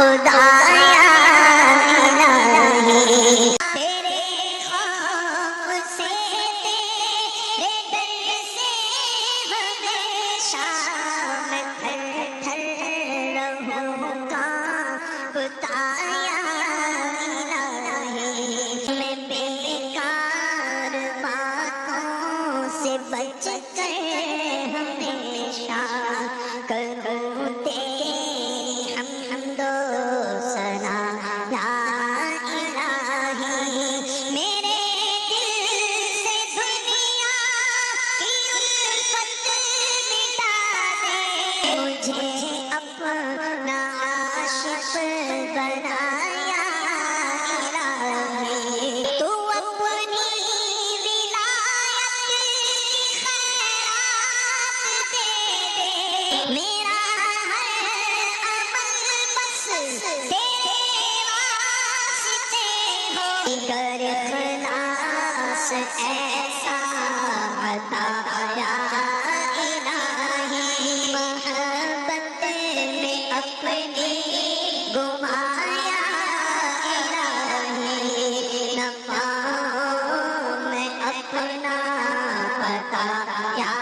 خدایا الہی تیرے خوف سے تیرے در سے ہمیشہ میں تھر تھر رہوں کانپتا یا الہی میں بیکار باتوں سے بچ کر ہمیشہ کروں تیری حمد و ثنا یا الہی میرے دل سے دنیا کی الفت مٹا دے مجھے اپنا عاشق بنایا الہی تو اپنی ولایت کی خیرات دے دے میرا ہر عمل بس تیرے واسطے ہو کر اخلاص ایسا عطا یا الہی محبت میں اپنی گمایا الہی نہ پاؤں میں اپنا پتا یا